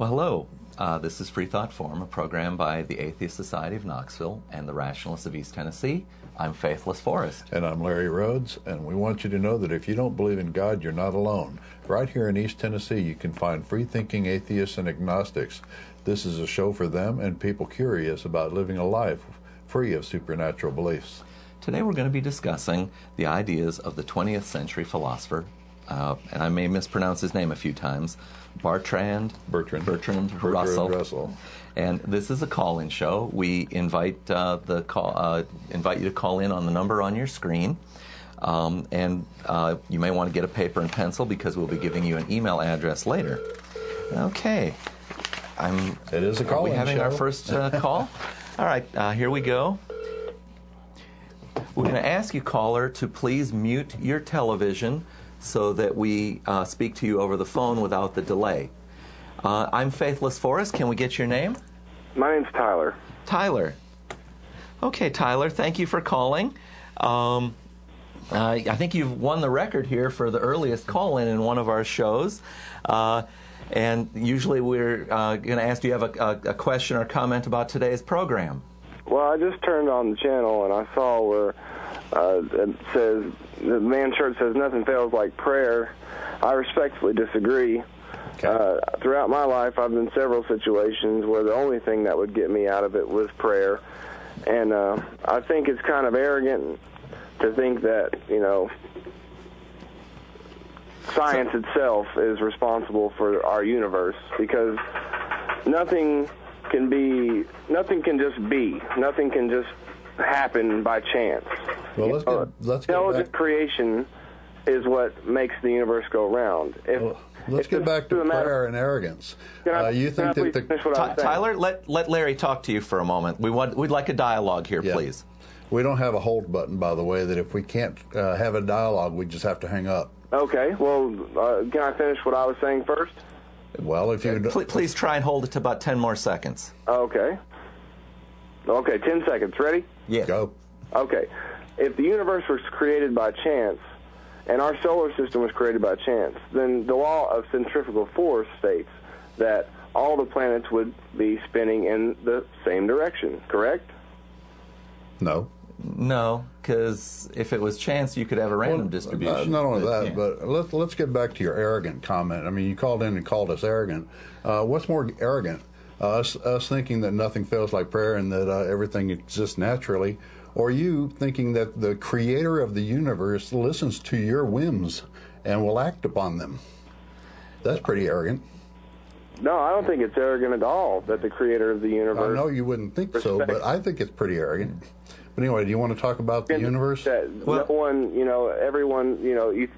Well, hello. This is Freethought Forum, a program by the Atheist Society of Knoxville and the Rationalists of East Tennessee. I'm Faithless Forrest. And I'm Larry Rhodes, and we want you to know that if you don't believe in God, you're not alone. Right here in East Tennessee, you can find free-thinking atheists and agnostics. This is a show for them and people curious about living a life free of supernatural beliefs. Today we're going to be discussing the ideas of the 20th century philosopher, and I may mispronounce his name a few times, Bertrand Russell. And this is a call-in show. We invite invite you to call in on the number on your screen, and you may want to get a paper and pencil because we'll be giving you an email address later. Okay, It is a call-in show. Are we having our first call? All right, here we go. We're going to ask you, caller, to please mute your television so that we speak to you over the phone without the delay. I'm Faithless Forrest. Can we get your name? My name's Tyler. Tyler. Okay, Tyler, thank you for calling. I think you've won the record here for the earliest call-in in one of our shows. And usually we're going to ask, do you have a question or comment about today's program? Well, I just turned on the channel and I saw where it says, the man church says nothing fails like prayer. I respectfully disagree. Okay. Throughout my life, I've been in several situations where the only thing that would get me out of it was prayer. And I think it's kind of arrogant to think that, science itself is responsible for our universe, because nothing can just be. Nothing can just happen by chance. Well, let's get intelligent creation is what makes the universe go round. Let's get back to prayer and arrogance. Tyler, let Larry talk to you for a moment. We'd like a dialogue here, please. We don't have a hold button, by the way, that if we can't have a dialogue, we just have to hang up. Okay. Well, can I finish what I was saying first? Well, if you... Please try and hold it to about 10 more seconds. Okay. Okay, 10 seconds. Ready? Yeah. Go. Okay. If the universe was created by chance, and our solar system was created by chance, then the law of centrifugal force states that all the planets would be spinning in the same direction, correct? No. No, because if it was chance, you could have a random distribution. Not only that, but let's get back to your arrogant comment. I mean, you called in and called us arrogant. What's more arrogant? Us thinking that nothing fails like prayer and that everything exists naturally, or you thinking that the creator of the universe listens to your whims and will act upon them? That's pretty arrogant. No, I don't think it's arrogant at all that the creator of the universe... I know you wouldn't think so, but I think it's pretty arrogant. But anyway, do you want to talk about the universe? Everyone, you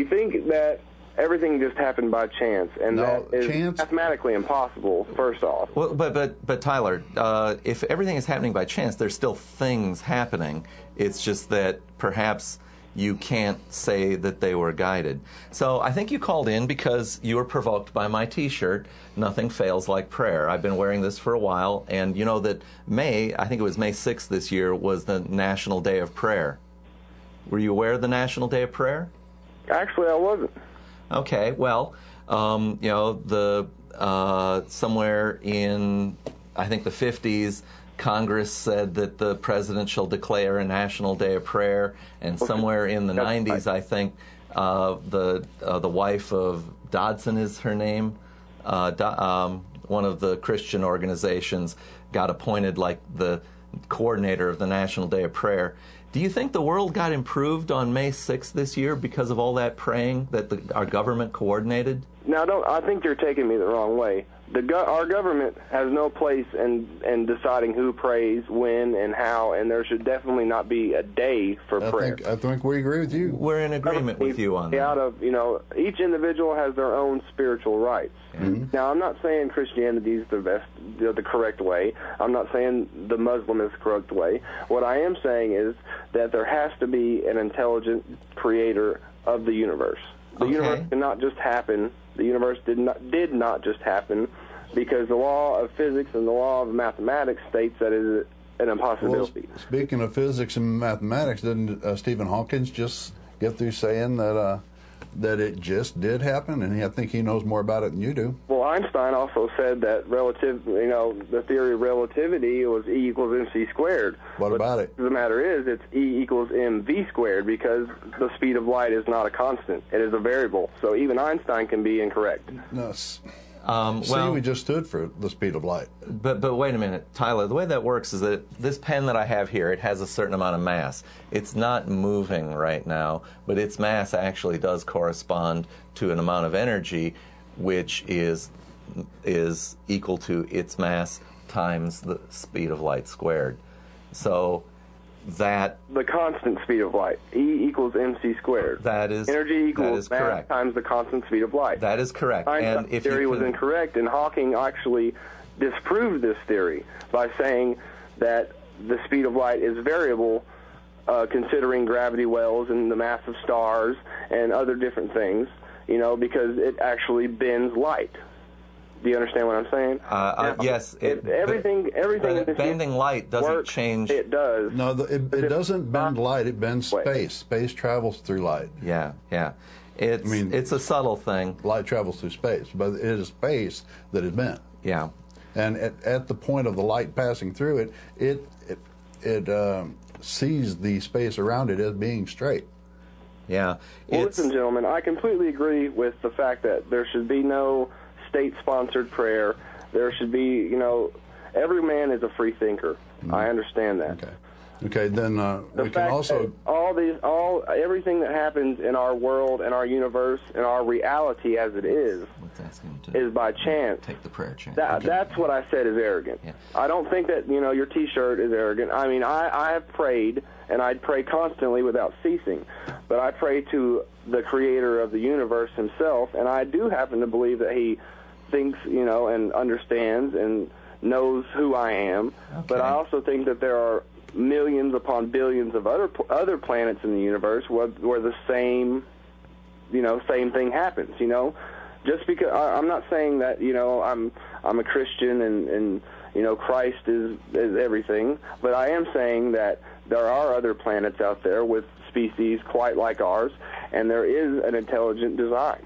think that everything just happened by chance, and that is mathematically impossible, first off. Well, but Tyler, if everything is happening by chance, there's still things happening. It's just that perhaps you can't say that they were guided. So I think you called in because you were provoked by my T-shirt, Nothing Fails Like Prayer. I've been wearing this for a while, and you know that I think it was May 6th this year, was the National Day of Prayer. Were you aware of the National Day of Prayer? Actually, I wasn't. Okay, well, somewhere in, I think, the 50s, Congress said that the president shall declare a National Day of Prayer, and somewhere in the 90s, I think, the wife of Dodson is her name, one of the Christian organizations, got appointed like the coordinator of the National Day of Prayer. Do you think the world got improved on May 6th this year because of all that praying that our government coordinated? Now, I think you're taking me the wrong way. Our government has no place in deciding who prays, when, and how, and there should definitely not be a day for prayer. I think we agree with you. We're in agreement with you on that. Each individual has their own spiritual rights. Mm-hmm. Now, I'm not saying Christianity is the correct way. I'm not saying the Muslim is the correct way. What I am saying is that there has to be an intelligent creator of the universe. The universe cannot just happen. The universe did not just happen because the law of physics and the law of mathematics states that it is an impossibility. Well, speaking of physics and mathematics, didn't Stephen Hawking just get through saying that that it just did happen, and I think he knows more about it than you do. Well, Einstein also said that the theory of relativity was E equals mc squared. What about it? The matter is, it's E equals mv squared, because the speed of light is not a constant. It is a variable. So even Einstein can be incorrect. No. We just stood for the speed of light. But wait a minute, Tyler. The way that works is that this pen that I have here, it has a certain amount of mass. It's not moving right now, but its mass actually does correspond to an amount of energy, which is equal to its mass times the speed of light squared. So that the constant speed of light, E equals mc squared. That is energy equals that is mass correct. Times the constant speed of light. That is correct. Einstein's and if theory was incorrect, and Hawking actually disproved this theory by saying that the speed of light is variable, considering gravity wells and the mass of stars and other different things. Because it actually bends light. Do you understand what I'm saying? Yes. Everything in this bending light doesn't works, change. It does. No, it doesn't bend light. It bends space. Space travels through light. Yeah. It's a subtle thing. Light travels through space, but it is space that is bent. Yeah. And at the point of the light passing through it, it sees the space around it as being straight. Yeah. Well, listen, gentlemen, I completely agree with the fact that there should be no state-sponsored prayer. There should be, every man is a free thinker. I understand that. Okay. Then we can also everything that happens in our world and our universe and our reality as it is by chance. Take the prayer chant. That's what I said is arrogant. Yeah. I don't think that your T-shirt is arrogant. I mean, I have prayed, and I'd pray constantly without ceasing, but I pray to the Creator of the universe Himself, and I do happen to believe that He thinks, and understands and knows who I am. Okay. But I also think that there are millions upon billions of other planets in the universe where the same thing happens. Just because I'm not saying that I'm a Christian and Christ is everything, but I am saying that there are other planets out there with species quite like ours, and there is an intelligent design.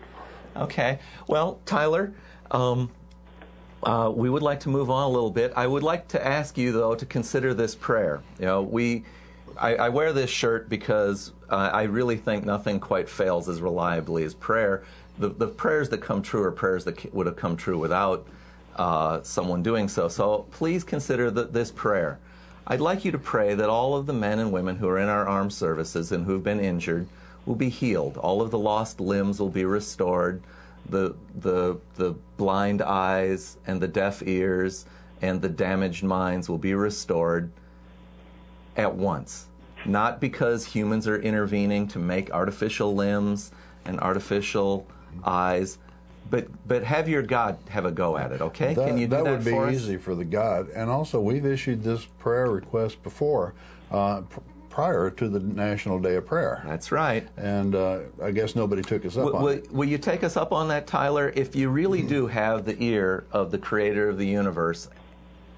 Okay. Well, Tyler, we would like to move on a little bit. I would like to ask you, though, to consider this prayer. I wear this shirt because I really think nothing quite fails as reliably as prayer. The prayers that come true are prayers that would have come true without someone doing so. So please consider this prayer. I'd like you to pray that all of the men and women who are in our armed services and who've been injured will be healed. All of the lost limbs will be restored. The blind eyes and the deaf ears and the damaged minds will be restored at once. Not because humans are intervening to make artificial limbs and artificial eyes, but have your God have a go at it, okay? Can you do that for us? That would be easy for the God. And also, we've issued this prayer request before, prior to the National Day of Prayer. That's right. And I guess nobody took us up on it. Will you take us up on that, Tyler? If you really do have the ear of the Creator of the universe,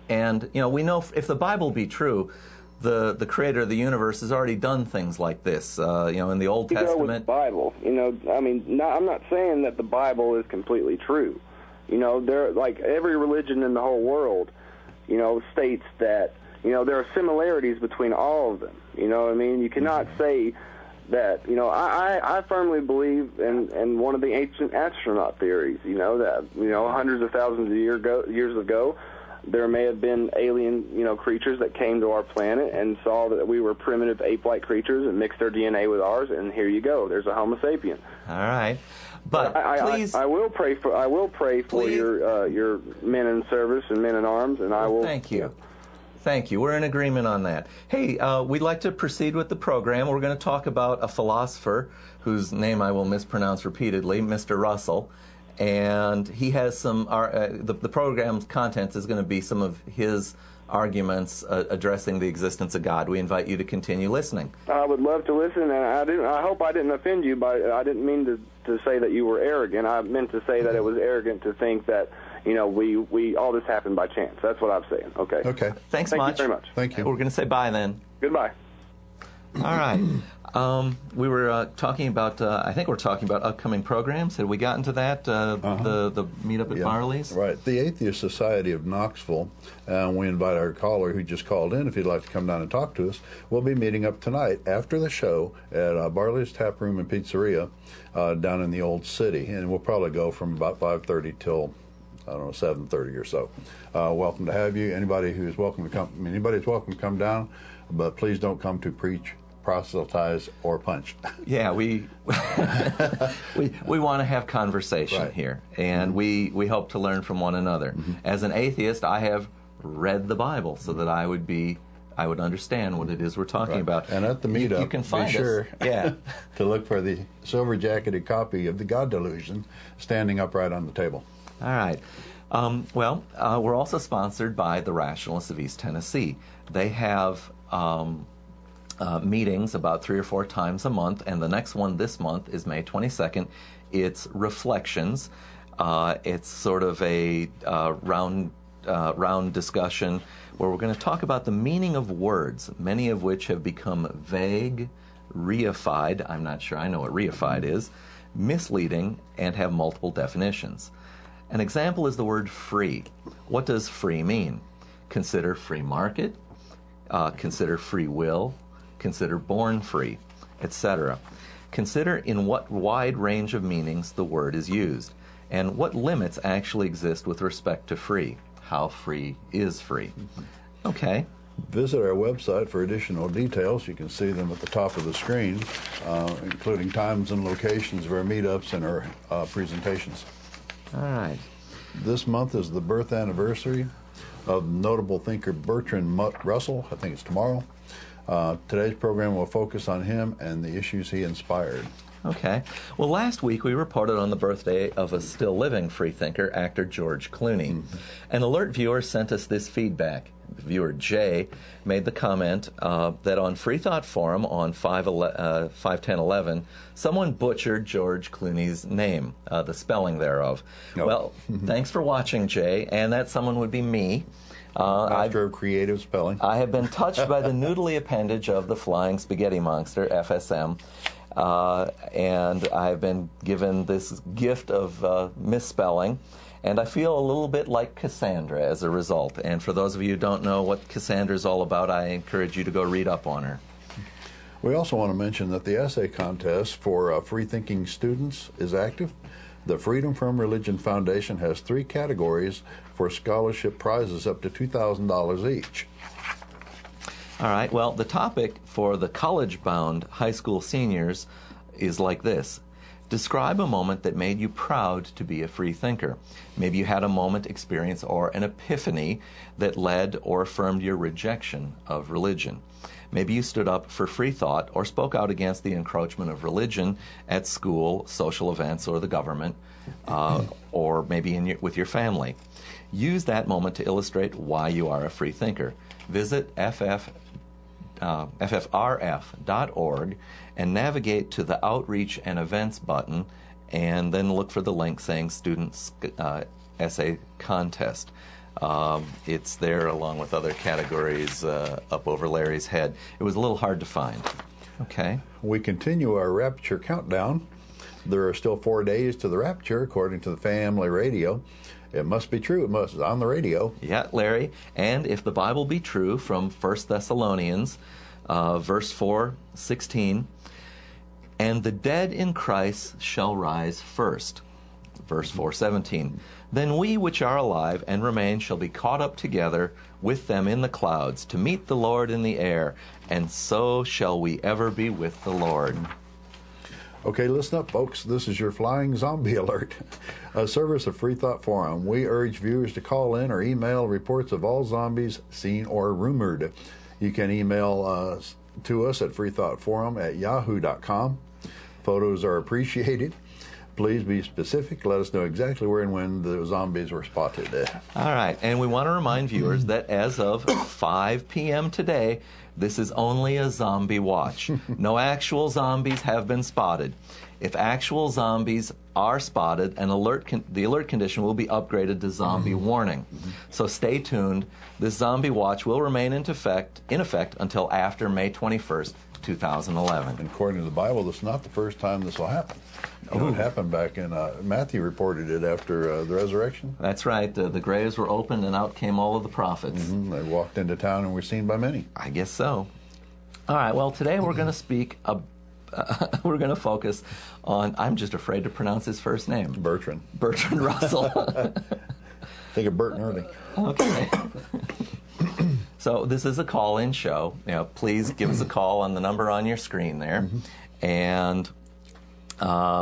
and we know if the Bible be true, the Creator of the universe has already done things like this. In the Old Testament. With the Bible, I'm not saying that the Bible is completely true. There, like every religion in the whole world, states that there are similarities between all of them. You cannot say that. I firmly believe in one of the ancient astronaut theories. That hundreds of thousands of years ago, there may have been alien, creatures that came to our planet and saw that we were primitive ape-like creatures and mixed their DNA with ours, and here you go. There's a Homo sapien. All right, but please, I will pray for your men in service and men in arms, and I will. Thank you. Thank you. We're in agreement on that. Hey, we'd like to proceed with the program. We're going to talk about a philosopher whose name I will mispronounce repeatedly, Mr. Russell. And he has some, the program's content is going to be some of his arguments addressing the existence of God. We invite you to continue listening. I would love to listen, and I hope I didn't offend you, but I didn't mean to say that you were arrogant. I meant to say that it was arrogant to think that, we all this happened by chance. That's what I'm saying. Okay. Okay. Thank you very much. Thank you. We're going to say bye then. Goodbye. All right. We were talking about, I think we're talking about upcoming programs. Had we gotten to that, the meetup at Marley's? Right. The Atheist Society of Knoxville, we invite our caller who just called in, if you'd like to come down and talk to us. We'll be meeting up tonight after the show at Barley's Tap Room and Pizzeria down in the Old City. And we'll probably go from about 5:30 till, I don't know, 7:30 or so. Welcome to have you. Anybody who's welcome to come, anybody's welcome to come down, but please don't come to preach, proselytize, or punch. Yeah, we want to have conversation here, and we hope to learn from one another. As an atheist, I have read the Bible so that I would understand what it is we're talking about. And at the meetup, you can find be sure us. to look for the silver-jacketed copy of The God Delusion standing upright on the table. All right. We're also sponsored by the Rationalists of East Tennessee. They have meetings about 3 or 4 times a month, and the next one this month is May 22nd. It's Reflections. It's sort of a round discussion where we're going to talk about the meaning of words, many of which have become vague, reified, I'm not sure I know what reified is, misleading, and have multiple definitions. An example is the word free. What does free mean? Consider free market, consider free will, consider born free, etc. Consider in what wide range of meanings the word is used, and what limits actually exist with respect to free. How free is free? Okay. Visit our website for additional details. You can see them at the top of the screen, including times and locations of our meetups and our presentations. All right. This month is the birth anniversary of notable thinker Bertrand Russell. I think it's tomorrow. Today's program will focus on him and the issues he inspired. Okay. Well, last week we reported on the birthday of a still living freethinker, actor George Clooney. An alert viewer sent us this feedback. Viewer Jay made the comment that on Freethought Forum on 5/10/11, someone butchered George Clooney's name, the spelling thereof. Oh. Well, thanks for watching, Jay, and that someone would be me. Master of creative spelling. I have been touched by the noodly appendage of the Flying Spaghetti Monster, FSM, and I've been given this gift of misspelling. And I feel a little bit like Cassandra as a result. And for those of you who don't know what Cassandra's all about, I encourage you to go read up on her. We also want to mention that the essay contest for free-thinking students is active. The Freedom from Religion Foundation has 3 categories for scholarship prizes up to $2,000 each. All right, well, the topic for the college-bound high school seniors is like this. Describe a moment that made you proud to be a free thinker. Maybe you had a moment, experience, or an epiphany that led or affirmed your rejection of religion. Maybe you stood up for free thought or spoke out against the encroachment of religion at school, social events, or the government, or maybe with your family. Use that moment to illustrate why you are a free thinker. Visit ffrf.org and navigate to the Outreach and Events button, and then look for the link saying Student Essay Contest. It's there along with other categories up over Larry's head. It was a little hard to find. Okay. We continue our Rapture Countdown. There are still 4 days to the Rapture, according to the Family Radio. It must be true. It's on the radio. Yeah, Larry. And if the Bible be true, from 1 Thessalonians, verse 4:16, and the dead in Christ shall rise first. Verse 4:17, then we which are alive and remain shall be caught up together with them in the clouds to meet the Lord in the air, and so shall we ever be with the Lord. Okay, listen up, folks. This is your Flying Zombie Alert, a service of Freethought Forum. We urge viewers to call in or email reports of all zombies seen or rumored. You can email to us at freethoughtforum@yahoo.com. Photos are appreciated. Please be specific. Let us know exactly where and when the zombies were spotted. All right, and we want to remind viewers that as of 5 p.m. today, this is only a zombie watch. No actual zombies have been spotted. If actual zombies are spotted, the alert condition will be upgraded to zombie warning. So stay tuned. This zombie watch will remain in effect until after May 21st, 2011. And according to the Bible, this is not the first time this will happen. It happened back in, Matthew reported it after the resurrection. That's right. The graves were opened and out came all of the prophets. They walked into town and were seen by many. I guess so. All right, well, today we're going to speak, we're going to focus on, I'm just afraid to pronounce his first name. Bertrand Russell. Think of Bert and Ernie. Okay. So this is a call-in show. Please give us a call on the number on your screen there. And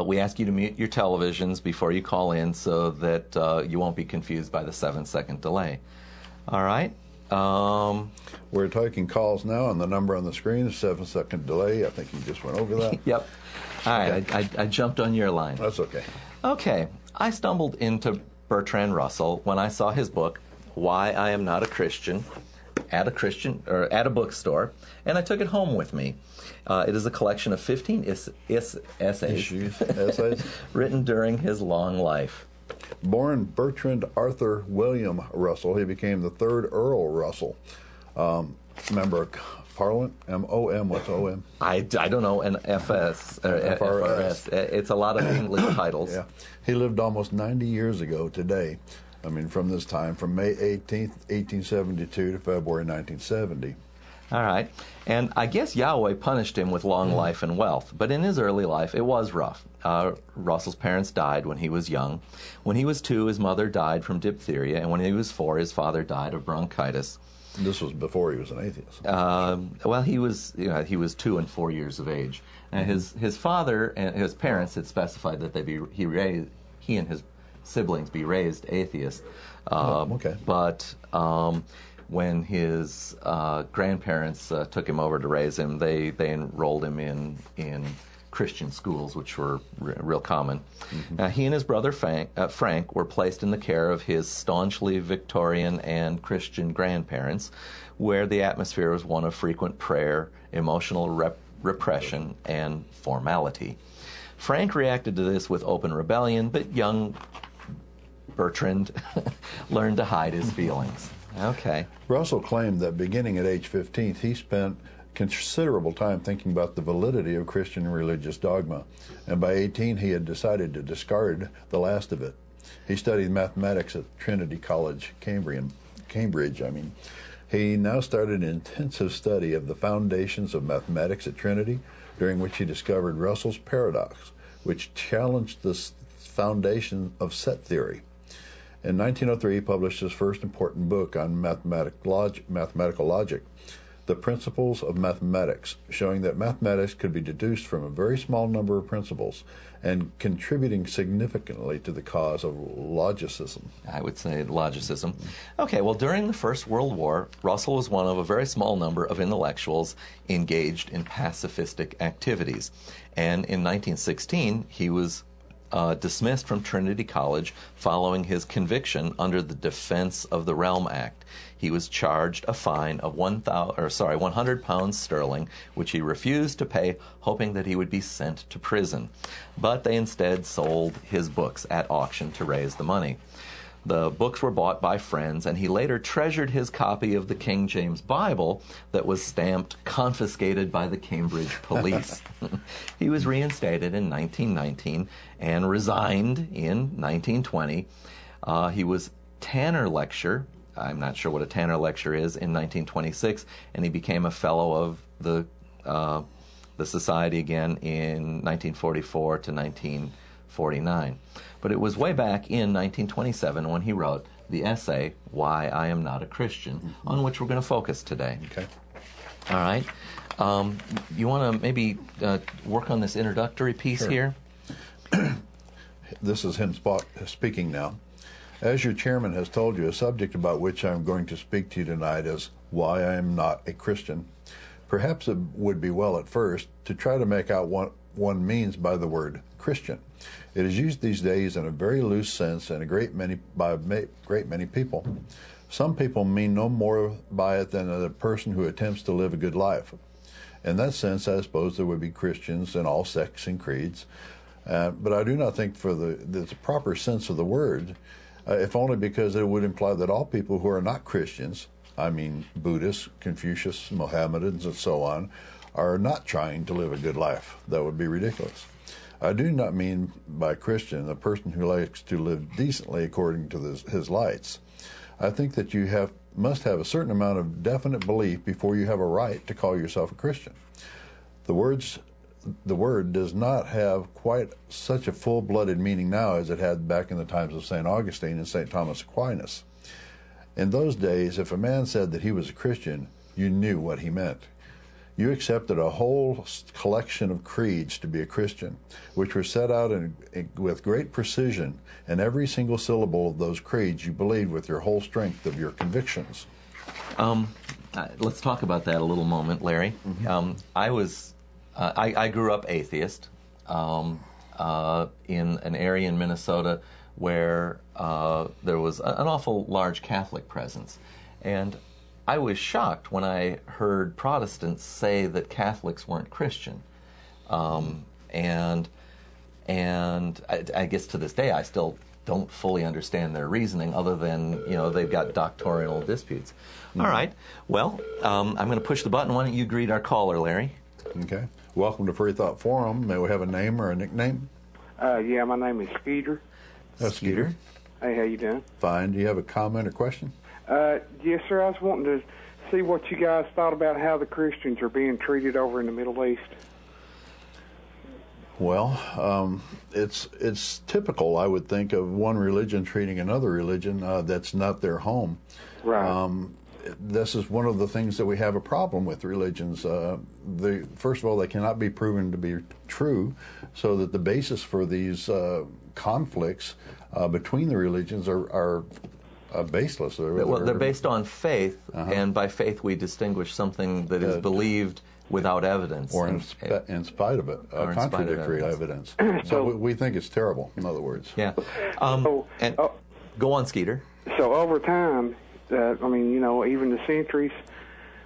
we ask you to mute your televisions before you call in so that you won't be confused by the 7-second delay. All right? We're taking calls now, and the number on the screen is 7-second delay. I think you just went over that. Yep. All right, Okay. I jumped on your line. That's okay. Okay, I stumbled into Bertrand Russell when I saw his book, Why I Am Not a Christian, at a bookstore, and I took it home with me. It is a collection of 15 essays written during his long life. Born Bertrand Arthur William Russell, he became the third Earl Russell. Member of Parliament, M-O-M, what's O-M? I don't know, an FRS. It's a lot of English titles. Yeah. He lived almost 90 years ago today. I mean, from this time, from May 18th, 1872 to February 1970. All right. And I guess Yahweh punished him with long life and wealth, but in his early life, it was rough. Russell's parents died when he was young. When he was 2, his mother died from diphtheria, and when he was 4, his father died of bronchitis. This was before he was an atheist. Well, he was 2 and 4 years of age. And his father and his parents had specified that he and his siblings be raised atheists. Okay. But when his grandparents took him over to raise him, they enrolled him in Christian schools, which were real common. He and his brother Frank were placed in the care of his staunchly Victorian and Christian grandparents, where the atmosphere was one of frequent prayer, emotional repression, and formality. Frank reacted to this with open rebellion, but young Bertrand learned to hide his feelings. Okay. Russell claimed that beginning at age 15, he spent considerable time thinking about the validity of Christian religious dogma, and by 18 he had decided to discard the last of it. He studied mathematics at Trinity College, Cambridge. He now started an intensive study of the foundations of mathematics at Trinity, during which he discovered Russell's paradox, which challenged the foundation of set theory. In 1903, he published his first important book on mathematical logic, The Principles of Mathematics, showing that mathematics could be deduced from a very small number of principles and contributing significantly to the cause of logicism. I would say logicism. Okay, well, during the First World War, Russell was one of a very small number of intellectuals engaged in pacifistic activities. And in 1916, he was dismissed from Trinity College following his conviction under the Defense of the Realm Act. He was charged a fine of 100 pounds sterling, which he refused to pay, hoping that he would be sent to prison. But they instead sold his books at auction to raise the money. The books were bought by friends, and he later treasured his copy of the King James Bible that was stamped confiscated by the Cambridge police. He was reinstated in 1919 and resigned in 1920. He was Tanner Lecturer. I'm not sure what a Tanner Lecturer is, in 1926, and he became a fellow of the Society again in 1944 to 1949. But it was way back in 1927 when he wrote the essay, Why I Am Not a Christian, on which we're going to focus today. Okay. All right. You want to maybe work on this introductory piece here? This is him speaking now. As your chairman has told you, a subject about which I'm going to speak to you tonight is why I am not a Christian. Perhaps it would be well at first to try to make out what one means by the word Christian. It is used these days in a very loose sense and by a great many people. Some people mean no more by it than a person who attempts to live a good life. In that sense, I suppose there would be Christians in all sects and creeds, but I do not think for the proper sense of the word, if only because it would imply that all people who are not Christians, I mean Buddhists, Confucius, Mohammedans, and so on, are not trying to live a good life. That would be ridiculous. I do not mean by Christian a person who likes to live decently according to his lights. I think that you must have a certain amount of definite belief before you have a right to call yourself a Christian. The word does not have quite such a full-blooded meaning now as it had back in the times of St. Augustine and St. Thomas Aquinas. In those days, if a man said that he was a Christian, you knew what he meant. You accepted a whole collection of creeds to be a Christian, which were set out with great precision, and every single syllable of those creeds you believed with your whole strength of your convictions. Let's talk about that a little moment, Larry. Mm-hmm. I grew up atheist in an area in Minnesota where there was an awful large Catholic presence. And I was shocked when I heard Protestants say that Catholics weren't Christian. And I guess to this day I still don't fully understand their reasoning, other than, they've got doctrinal disputes. Mm-hmm. All right. Well, I'm going to push the button. Why don't you greet our caller, Larry? Okay. Welcome to Freethought Forum. May we have a name or a nickname? Yeah, my name is Skeeter. Skeeter. Hey, how you doing? Fine. Do you have a comment or question? Yes, sir. I was wanting to see what you guys thought about how the Christians are being treated over in the Middle East. Well, it's typical, I would think, of one religion treating another religion that's not their home. Right. This is one of the things that we have a problem with religions. First of all, they cannot be proven to be true, so that the basis for these conflicts between the religions are baseless. They're based on faith, and by faith we distinguish something that is believed without evidence. Or in spite of it, contradictory evidence. So we think it's terrible, in other words. Yeah. Go on, Skeeter. So over time, even the centuries,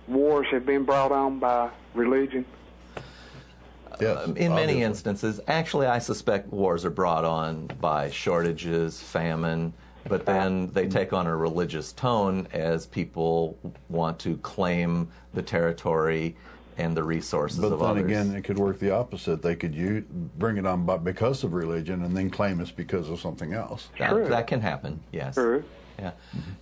wars have been brought on by religion. Yes, in many instances. Actually, I suspect wars are brought on by shortages, famine, but then they take on a religious tone as people want to claim the territory and the resources of others. But then again, it could work the opposite. They could bring it on because of religion and then claim it's because of something else. That can happen, yes. True. Yeah.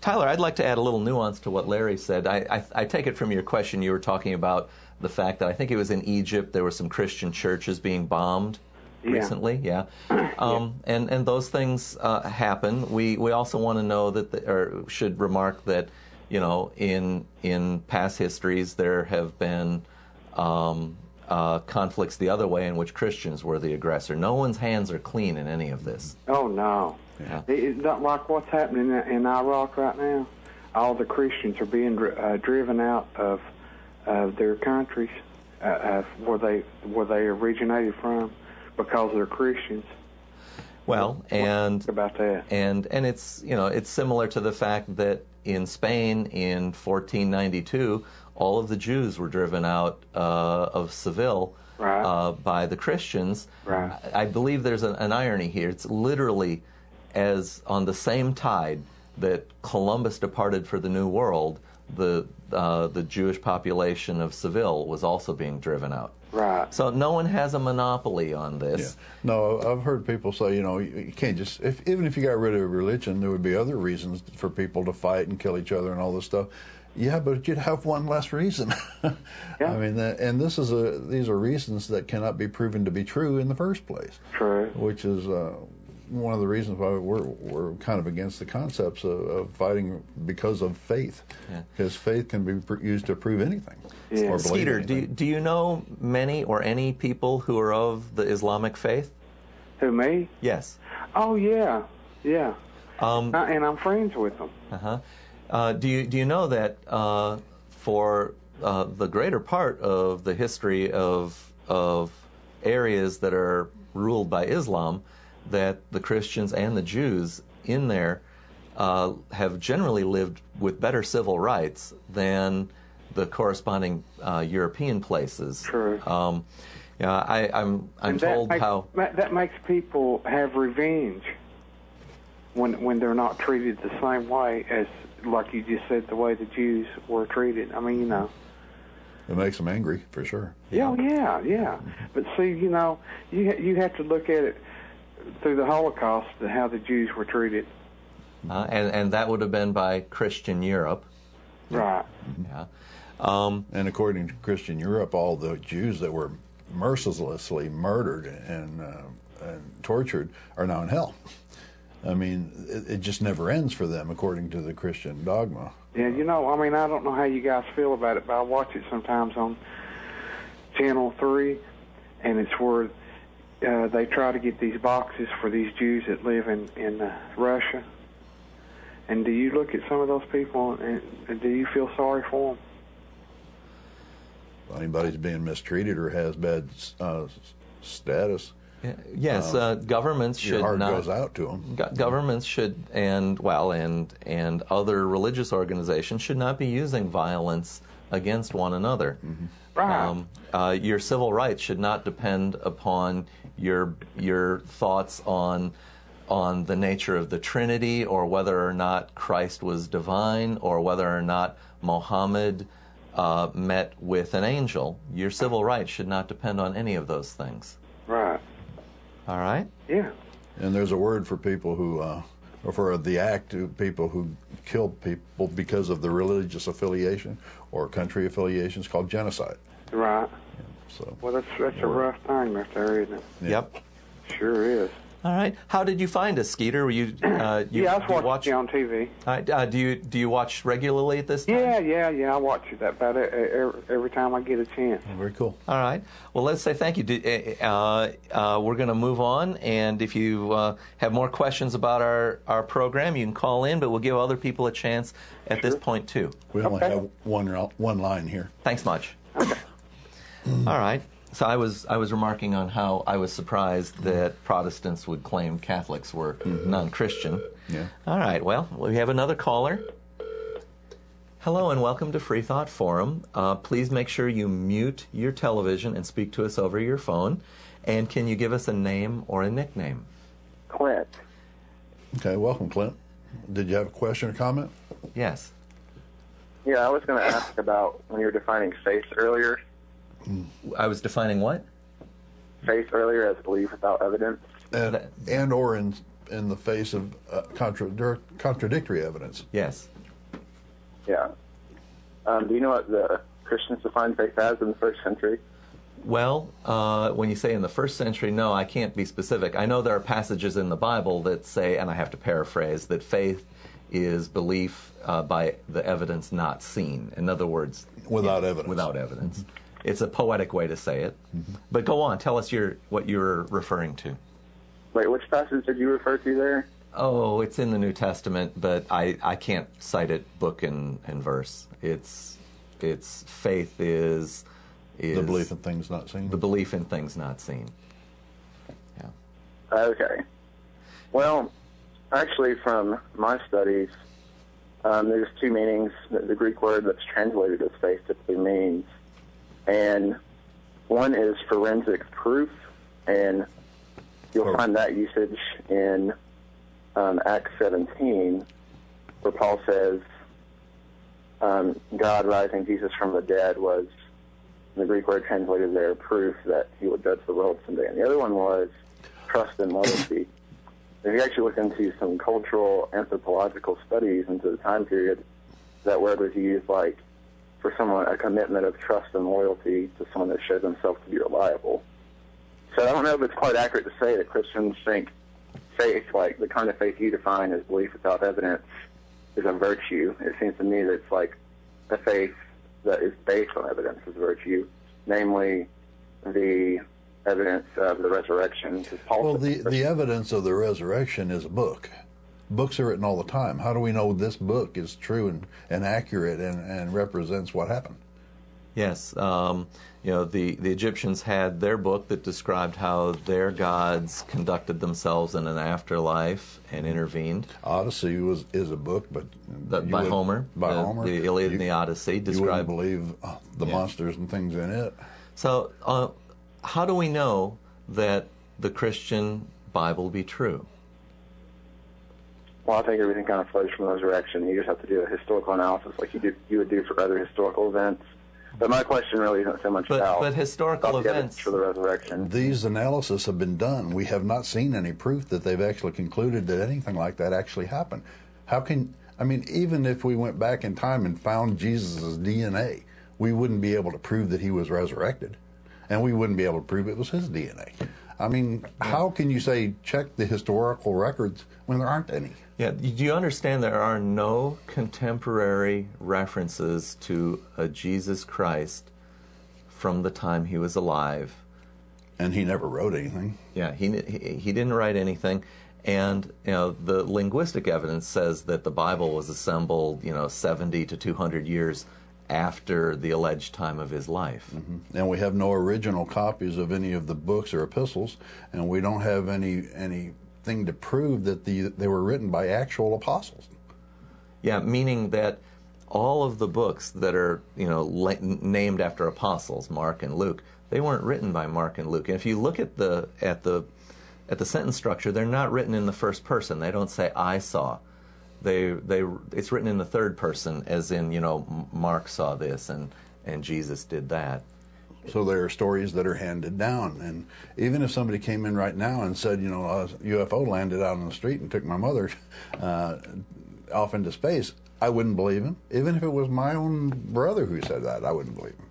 Tyler, I'd like to add a little nuance to what Larry said. I take it from your question you were talking about the fact that I think it was in Egypt there were some Christian churches being bombed recently. Yeah. And those things happen. We also want to know or should remark that, in past histories there have been conflicts the other way in which Christians were the aggressor. No one's hands are clean in any of this. Oh, no. Yeah. It's not like what's happening in Iraq right now. All the Christians are being driven out of their countries where they originated from because they're Christians. Well, and about that, and it's it's similar to the fact that in Spain in 1492 all of the Jews were driven out of Seville by the Christians. Right. I believe there's an irony here. It's literally as on the same tide that Columbus departed for the New World, the Jewish population of Seville was also being driven out. Right. So no one has a monopoly on this. Yeah. No, I've heard people say, you can't just, even if you got rid of religion, there would be other reasons for people to fight and kill each other and all this stuff. Yeah, but you'd have one less reason. Yeah. I mean, and these are reasons that cannot be proven to be true in the first place. True. Which is one of the reasons why we're kind of against the concepts of fighting because of faith. Yeah. Because faith can be used to prove anything. Yeah. Or believe Skeeter, anything. do you know many or any people who are of the Islamic faith? Who, me? Yes. Oh, yeah. Yeah. And I'm friends with them. Do you know that for the greater part of the history of areas that are ruled by Islam, that the Christians and the Jews in there have generally lived with better civil rights than the corresponding European places? True. I'm told that makes people have revenge when they're not treated the same way as, like you just said, the way the Jews were treated. I mean, It makes them angry, for sure. Yeah, yeah. But see, you know, you have to look at it through the Holocaust and how the Jews were treated. And that would have been by Christian Europe. Right. Yeah. And according to Christian Europe, all the Jews that were mercilessly murdered and tortured are now in hell. I mean, it just never ends for them, according to the Christian dogma. Yeah, you know, I mean, I don't know how you guys feel about it, but I watch it sometimes on Channel 3, and it's where they try to get these boxes for these Jews that live in Russia. And do you look at some of those people, and do you feel sorry for them? Anybody's being mistreated or has bad status. Yes, governments should your heart not. goes out to them. Governments should, and other religious organizations should not be using violence against one another. Mm-hmm. Right. Your civil rights should not depend upon your thoughts on the nature of the Trinity, or whether or not Christ was divine, or whether or not Mohammed met with an angel. Your civil rights should not depend on any of those things. Right. All right? Yeah. And there's a word for people who, or for the act of people who kill people because of the religious affiliation or country affiliations, called genocide. Right. So. Well, that's a rough thing right there, isn't it? Yeah. Yep. Sure is. All right. How did you find us, Skeeter? Were you? Yeah, I was watching you on TV. All right. Do you watch regularly at this time? Yeah. I watch it about every time I get a chance. Very cool. All right. Well, let's say thank you. We're going to move on, and if you have more questions about our program, you can call in, but we'll give other people a chance at this point too. We only have one line here. Thanks much. Okay. All right. So I was remarking on how I was surprised that Protestants would claim Catholics were non-Christian. Yeah. All right. Well, we have another caller. Hello and welcome to Freethought Forum. Please make sure you mute your television and speak to us over your phone. And can you give us a name or a nickname? Clint. Okay, welcome, Clint. Did you have a question or comment? Yes. Yeah, I was going to ask about when you were defining faith earlier. I was defining what? Faith earlier as belief without evidence. And or in the face of contradictory evidence. Yes. Yeah. Do you know what the Christians defined faith as in the first century? Well, when you say in the first century, no, I can't be specific. I know there are passages in the Bible that say, and I have to paraphrase, that faith is belief by the evidence not seen. In other words, without evidence. Without evidence. It's a poetic way to say it. Mm-hmm. But go on, tell us what you're referring to. Wait, which passage did you refer to there? Oh, it's in the New Testament, but I can't cite it book and verse. It's faith is the belief in things not seen. The belief in things not seen. Yeah. Okay. Well, actually, from my studies, there's two meanings that the Greek word that's translated as faith typically means. And one is forensic proof, and you'll find that usage in Acts 17, where Paul says God rising Jesus from the dead was, the Greek word translated there, proof that he would judge the world someday. And the other one was trust and loyalty. If you actually look into some cultural anthropological studies into the time period, that word was used like for someone, a commitment of trust and loyalty to someone that shows themselves to be reliable. So I don't know if it's quite accurate to say that Christians think faith, like the kind of faith you define as belief without evidence, is a virtue. It seems to me that it's like a faith that is based on evidence is virtue, namely the evidence of the resurrection. Well, the evidence of the resurrection is a book. Books are written all the time. How do we know this book is true and accurate and represents what happened? Yes. The Egyptians had their book that described how their gods conducted themselves in an afterlife and intervened. Odyssey is a book, but by Homer. By Homer. The Iliad and the Odyssey describe. You wouldn't believe the monsters and things in it. So, how do we know that the Christian Bible be true? Well, I think everything kind of flows from the resurrection. You just have to do a historical analysis like you would do for other historical events. But my question really isn't so much about historical the events for the resurrection. These analyses have been done. We have not seen any proof that they've actually concluded that anything like that actually happened. Even if we went back in time and found Jesus' DNA, we wouldn't be able to prove that he was resurrected, and we wouldn't be able to prove it was his DNA. How can you say check the historical records when there aren't any? Yeah, do you understand there are no contemporary references to a Jesus Christ from the time he was alive? And he never wrote anything. Yeah, he didn't write anything. And the linguistic evidence says that the Bible was assembled 70 to 200 years after the alleged time of his life. Mm-hmm. And we have no original copies of any of the books or epistles, and we don't have anything to prove that they were written by actual apostles. Yeah, meaning that all of the books that are named after apostles, Mark and Luke, they weren't written by Mark and Luke. And if you look at the sentence structure, they're not written in the first person. They don't say I saw. It's written in the third person, as in Mark saw this and Jesus did that. So there are stories that are handed down, and even if somebody came in right now and said, a UFO landed out on the street and took my mother off into space, I wouldn't believe him. Even if it was my own brother who said that, I wouldn't believe him.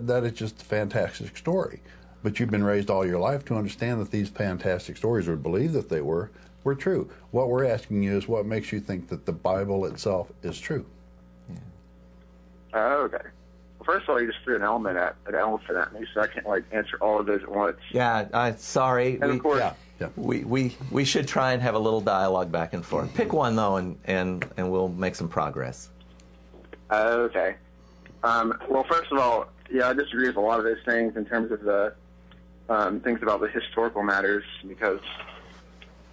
That is just a fantastic story. But you've been raised all your life to understand that these fantastic stories, or believe that they were true. What we're asking you is what makes you think that the Bible itself is true? Yeah. Okay. Well, first of all, you just threw an elephant at me, so I can't answer all of those at once. Yeah, sorry. And of course, we should try and have a little dialogue back and forth. Pick one though, and we'll make some progress. Okay. Well, first of all, I disagree with a lot of those things in terms of the things about the historical matters, because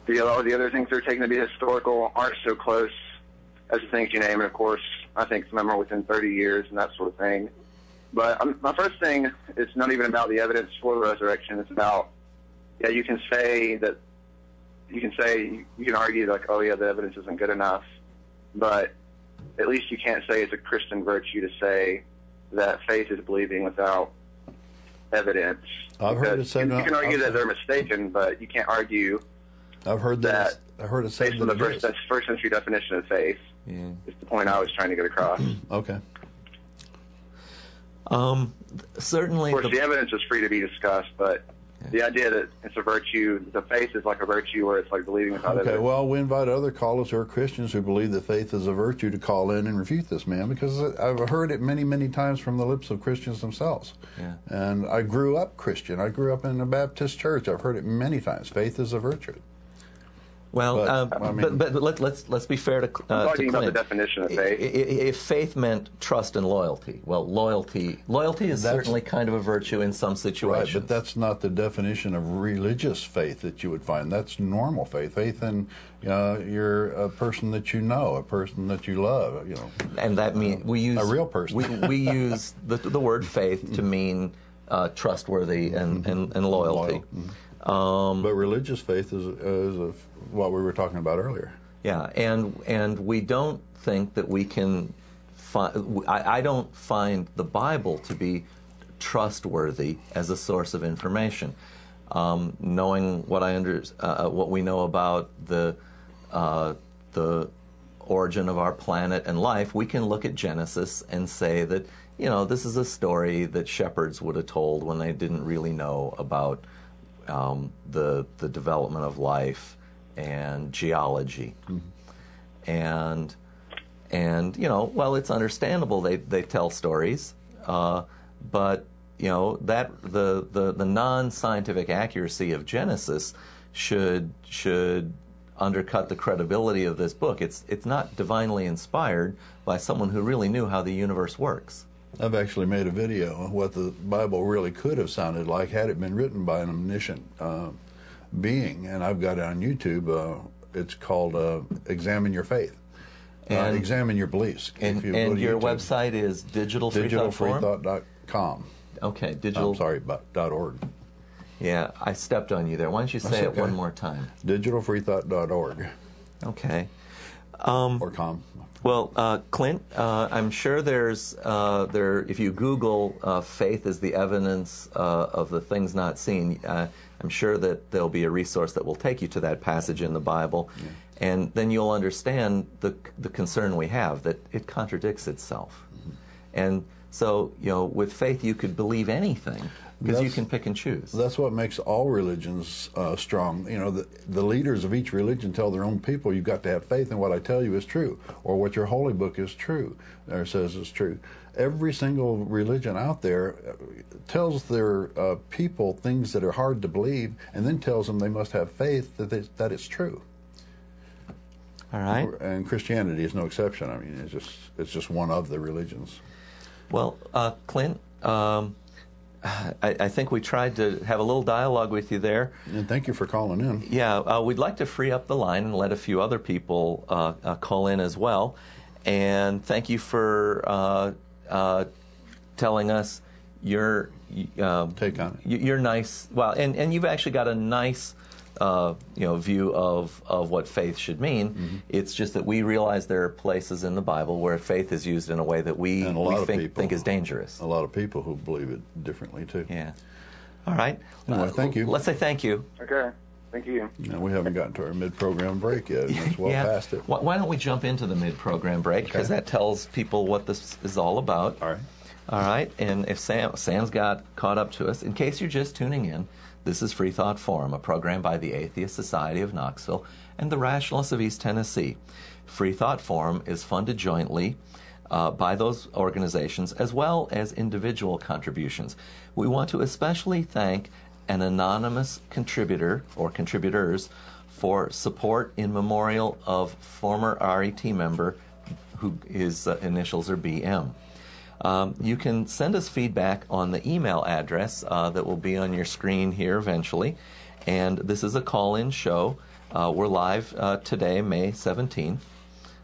the other things that are taken to be historical aren't so close as the things you name. And of course, I think some of them are within 30 years and that sort of thing. But my first thing is not even about the evidence for the resurrection. It's about, you can argue like, oh yeah, the evidence isn't good enough, but at least you can't say it's a Christian virtue to say that faith is believing without evidence. I've heard it said. You can argue that they're mistaken, but you can't argue. I've heard that. I heard it said based on the first century definition of faith. Yeah. Is the point I was trying to get across. Okay. Certainly. Of course, the evidence is free to be discussed, but the idea that it's a virtue, the faith is like a virtue where it's like believing without evidence. Okay, well, we invite other callers who are Christians who believe that faith is a virtue to call in and refute this man, because I've heard it many, many times from the lips of Christians themselves. Yeah. And I grew up Christian. I grew up in a Baptist church. I've heard it many times. Faith is a virtue. Well, but let's be fair to I'm talking about the definition of faith. If faith meant trust and loyalty, well, loyalty is certainly kind of a virtue in some situations. Right, but that's not the definition of religious faith that you would find. That's normal faith. Faith in you're a person that you know, a person that you love. And that means we use a real person. we use the word faith to mean trustworthy and loyalty. But religious faith is what we were talking about earlier. Yeah, and we don't think that we can find. I don't find the Bible to be trustworthy as a source of information. Knowing what we know about the origin of our planet and life, we can look at Genesis and say that this is a story that shepherds would have told when they didn't really know about the development of life and geology. Mm-hmm. And it's understandable they tell stories, but that the non-scientific accuracy of Genesis should undercut the credibility of this book. It's not divinely inspired by someone who really knew how the universe works. I've actually made a video of what the Bible really could have sounded like had it been written by an omniscient being, and I've got it on YouTube. It's called Examine Your Faith. And examine your beliefs. And your website is digitalfreethought.com. Okay, .org. Yeah, I stepped on you there. Why don't you say it one more time? Digitalfreethought.org. Okay. Or com? Well, Clint, I'm sure there's if you Google faith is the evidence of the things not seen, I'm sure that there'll be a resource that will take you to that passage in the Bible, and then you'll understand the concern we have, that it contradicts itself. And so, with faith you could believe anything, because you can pick and choose. That's what makes all religions strong. The leaders of each religion tell their own people, you've got to have faith in what I tell you is true, or what your holy book is true, or says is true. Every single religion out there tells their people things that are hard to believe, and then tells them they must have faith that it's true. All right. And Christianity is no exception. I mean, it's just one of the religions. Well, Clint, I think we tried to have a little dialogue with you there. And thank you for calling in. Yeah, we'd like to free up the line and let a few other people call in as well. And thank you for telling us your take on it. Your nice, well, and you've actually got a nice view of what faith should mean. Mm-hmm. It's just that we realize there are places in the Bible where faith is used in a way that we think is dangerous. A lot of people who believe it differently, too. Yeah. All right. Anyway, thank you. Let's say thank you. Okay. Thank you. No, we haven't gotten to our mid-program break yet, and it's well past it. Why don't we jump into the mid-program break, because that tells people what this is all about. All right. All right. And if Sam's got caught up to us, in case you're just tuning in, this is Freethought Forum, a program by the Atheist Society of Knoxville and the Rationalists of East Tennessee. Freethought Forum is funded jointly by those organizations as well as individual contributions. We want to especially thank an anonymous contributor or contributors for support in memorial of former RET member who his initials are BM. You can send us feedback on the email address that will be on your screen here eventually. And this is a call-in show. We're live today, May 17th.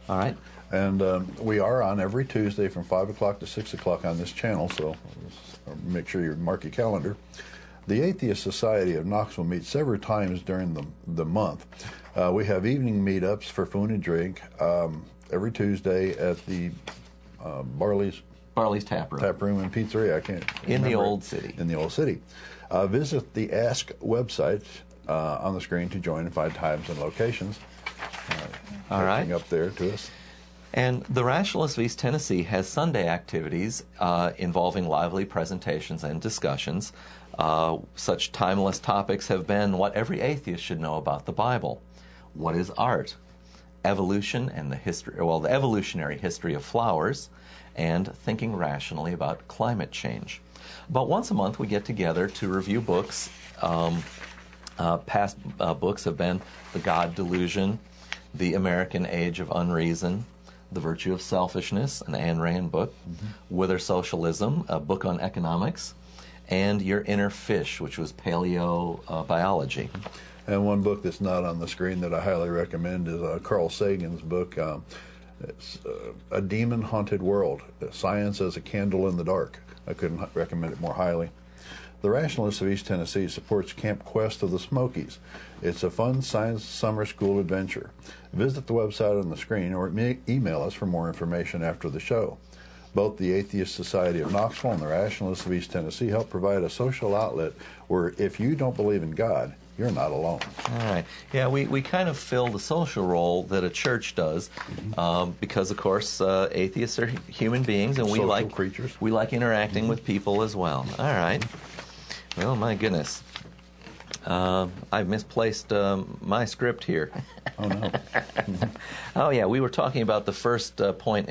All right. And we are on every Tuesday from 5 o'clock to 6 o'clock on this channel, so make sure you mark your calendar. The Atheist Society of Knoxville meets several times during the month. We have evening meetups for food and drink every Tuesday at the Barley's Tap Room and Pizzeria. In the Old City. In the Old City. Visit the Ask website on the screen to join and find times and locations. All right. Up there to us. And the Rationalists of East Tennessee has Sunday activities involving lively presentations and discussions. Such timeless topics have been what every atheist should know about the Bible. What is art? Evolution and the evolutionary history of flowers, and thinking rationally about climate change. About once a month we get together to review books. Past books have been The God Delusion, The American Age of Unreason, The Virtue of Selfishness, an Ayn Rand book, Wither Socialism, a book on economics, and Your Inner Fish, which was paleobiology. And one book that's not on the screen that I highly recommend is Carl Sagan's book. It's A Demon-Haunted World, Science as a Candle in the Dark. I couldn't recommend it more highly. The Rationalists of East Tennessee supports Camp Quest of the Smokies. It's a fun science summer school adventure. Visit the website on the screen or email us for more information after the show. Both the Atheist Society of Knoxville and the Rationalists of East Tennessee help provide a social outlet where if you don't believe in God, you're not alone. All right. Yeah, we kind of fill the social role that a church does because, of course, atheists are human beings, and we like creatures. We like interacting with people as well. All right. Well, my goodness. I've misplaced my script here. Oh, no. Oh, yeah, we were talking about the first point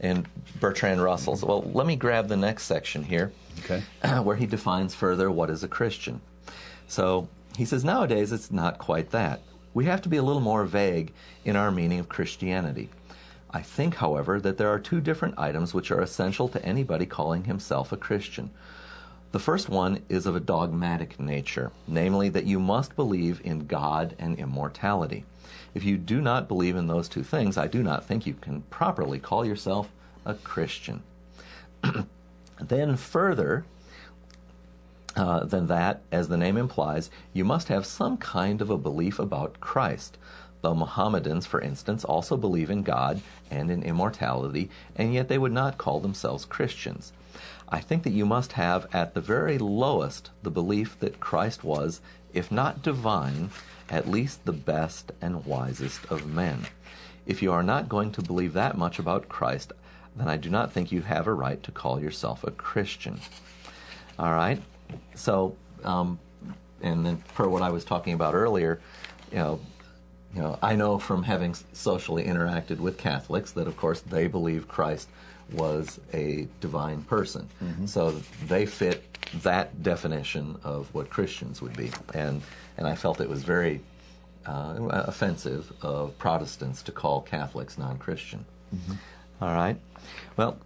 in Bertrand Russell's. Well, let me grab the next section here, okay, where he defines further what is a Christian. So he says, nowadays it's not quite that. We have to be a little more vague in our meaning of Christianity. I think, however, that there are two different items which are essential to anybody calling himself a Christian. The first one is of a dogmatic nature, namely that you must believe in God and immortality. If you do not believe in those two things, I do not think you can properly call yourself a Christian. Then further than that, as the name implies, you must have some kind of a belief about Christ, The Mohammedans, for instance, also believe in God and in immortality, and yet they would not call themselves Christians. I think that you must have, at the very lowest, the belief that Christ was, if not divine, at least the best and wisest of men. If you are not going to believe that much about Christ, then I do not think you have a right to call yourself a Christian. All right? So, and then per what I was talking about earlier, I know from having socially interacted with Catholics that, of course, they believe Christ was a divine person. So they fit that definition of what Christians would be. And I felt it was very offensive of Protestants to call Catholics non-Christian. All right. Well,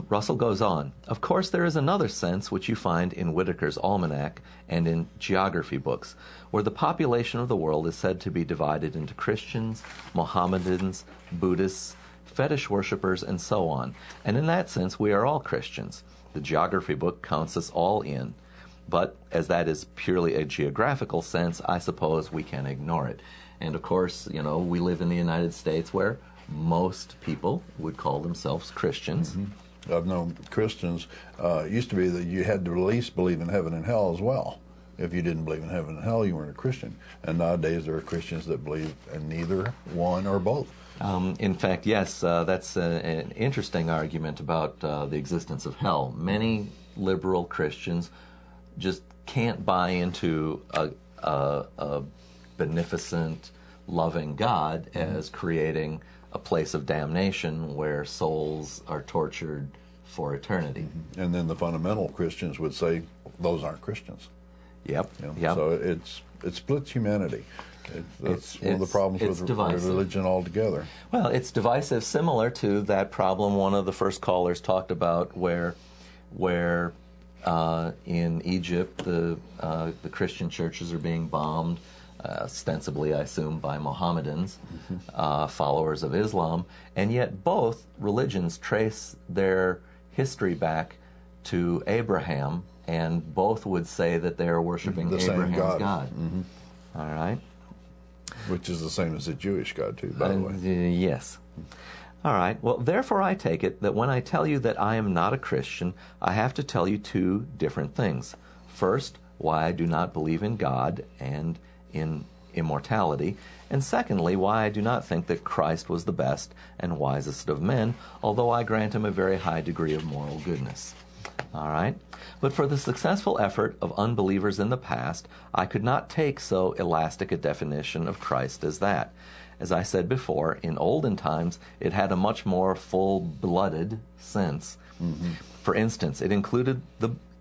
Russell goes on. Of course, there is another sense which you find in Whitaker's Almanac and in geography books, where the population of the world is said to be divided into Christians, Mohammedans, Buddhists, fetish worshippers, and so on. And in that sense, we are all Christians. The geography book counts us all in. But as that is purely a geographical sense, I suppose we can ignore it. And of course, we live in the United States where most people would call themselves Christians. I've known Christians, it used to be that you had to at least believe in heaven and hell as well. If you didn't believe in heaven and hell, you weren't a Christian. And nowadays there are Christians that believe in neither one or both. In fact, yes, that's an interesting argument about the existence of hell. Many liberal Christians just can't buy into a beneficent, loving God as creating a place of damnation where souls are tortured for eternity. And then the fundamental Christians would say those aren't Christians. Yep. So it splits humanity. That's one of the problems with religion altogether. Well, it's divisive, similar to that problem one of the first callers talked about, where in Egypt the Christian churches are being bombed, ostensibly, I assume, by Mohammedans, followers of Islam, and yet both religions trace their history back to Abraham, and both would say that they are worshiping Abraham's God. All right. Which is the same as the Jewish God, too, by the way. Yes. All right. Well, therefore I take it that when I tell you that I am not a Christian, I have to tell you two different things. First, why I do not believe in God and in immortality, and secondly, why I do not think that Christ was the best and wisest of men, although I grant him a very high degree of moral goodness. All right? But for the successful effort of unbelievers in the past, I could not take so elastic a definition of Christ as that. As I said before, in olden times, it had a much more full-blooded sense. For instance, it included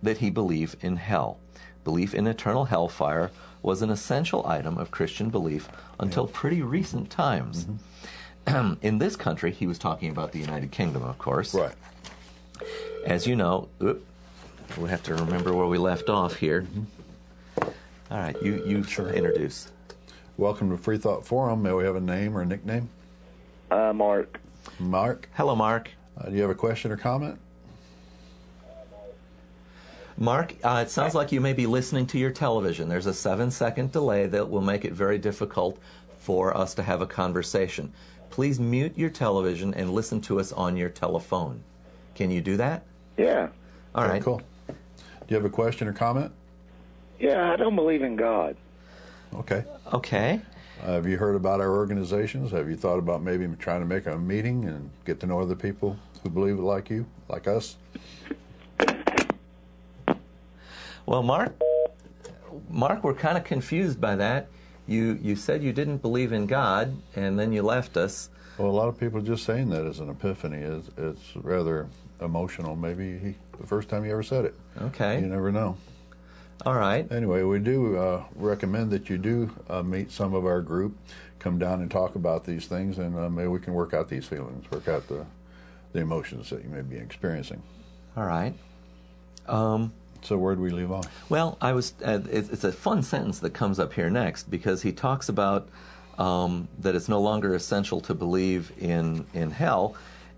that he believed in hell. Belief in eternal hellfire was an essential item of Christian belief until pretty recent times. In this country, he was talking about the United Kingdom, of course. Right. As you know, we have to remember where we left off here. All right, you introduce. Welcome to Freethought Forum. May we have a name or a nickname? Mark. Mark? Hello, Mark. Do you have a question or comment? Mark, it sounds like you may be listening to your television. There's a 7-second delay that will make it very difficult for us to have a conversation. Please mute your television and listen to us on your telephone. Can you do that? Yeah. All right. Cool. Do you have a question or comment? Yeah, I don't believe in God. Okay. Okay. Have you heard about our organizations? Have you thought about maybe trying to make a meeting and get to know other people who believe it like you, like us? Well, Mark, we're kind of confused by that. You said you didn't believe in God, and then you left us. Well, a lot of people are just saying that as an epiphany. It's rather emotional. Maybe the first time you ever said it. Okay. You never know. All right. Anyway, we do recommend that you do meet some of our group, come down and talk about these things, and maybe we can work out these feelings, work out the emotions that you may be experiencing. All right. So where do we leave off? Well, it's a fun sentence that comes up here next, because he talks about that it's no longer essential to believe in hell,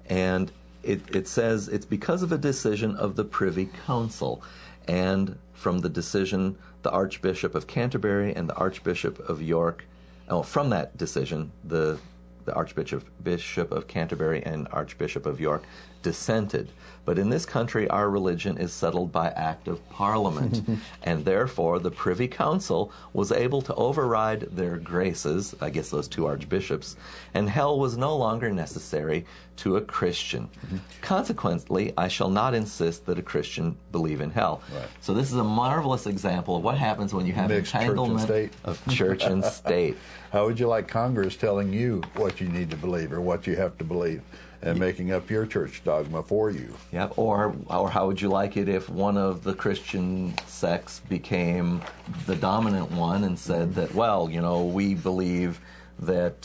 and it says it's because of a decision of the Privy Council, and from the decision the Archbishop of Canterbury and the Archbishop of York from that decision, the Archbishop of Canterbury and Archbishop of York dissented. But in this country, our religion is settled by act of Parliament, and therefore the Privy Council was able to override their graces, I guess those two archbishops, and hell was no longer necessary to a Christian. Consequently, I shall not insist that a Christian believe in hell. Right. So this is a marvelous example of what happens when you have Mixed entanglement of church and state. How would you like Congress telling you what you need to believe or what you have to believe and making up your church dogma for you? Yeah, or how would you like it if one of the Christian sects became the dominant one and said that, well, you know, we believe that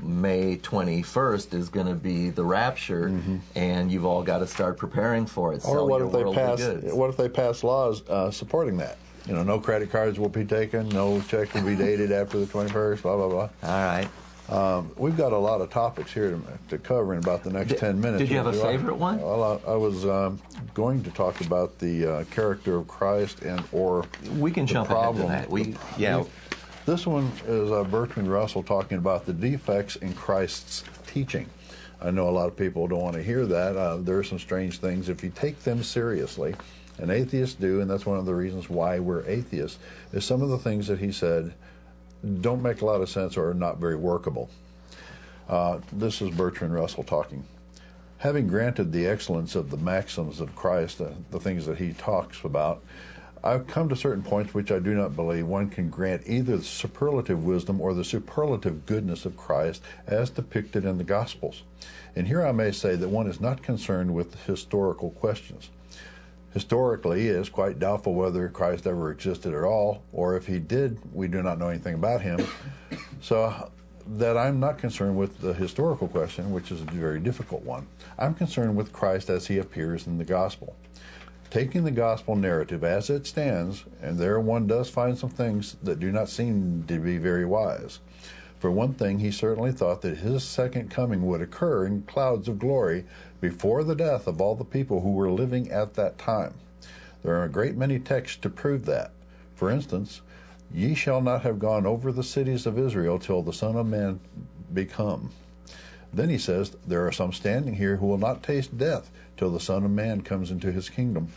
May 21st is going to be the rapture, and you've all got to start preparing for it. Or what if they pass laws supporting that? You know, no credit cards will be taken, no check will be dated after the 21st, blah, blah, blah. All right. We've got a lot of topics here to cover in about the next 10 minutes. Did you have a favorite one? Well, I was going to talk about the character of Christ or we can jump problem. ahead to that. This one is Bertrand Russell talking about the defects in Christ's teaching. I know a lot of people don't want to hear that. There are some strange things if you take them seriously. And atheists do, and that's one of the reasons why we're atheists, is some of the things that he said don't make a lot of sense or are not very workable. This is Bertrand Russell talking. Having granted the excellence of the maxims of Christ, the things that he talks about, I've come to certain points which I do not believe one can grant either the superlative wisdom or the superlative goodness of Christ as depicted in the Gospels. And here I may say that one is not concerned with historical questions. Historically, it is quite doubtful whether Christ ever existed at all, or if he did, we do not know anything about him. So that I'm not concerned with the historical question, which is a very difficult one. I'm concerned with Christ as he appears in the gospel. Taking the gospel narrative as it stands, and there one does find some things that do not seem to be very wise. For one thing, he certainly thought that his second coming would occur in clouds of glory before the death of all the people who were living at that time. There are a great many texts to prove that. For instance, ye shall not have gone over the cities of Israel till the Son of Man be come. Then he says, there are some standing here who will not taste death till the Son of Man comes into his kingdom.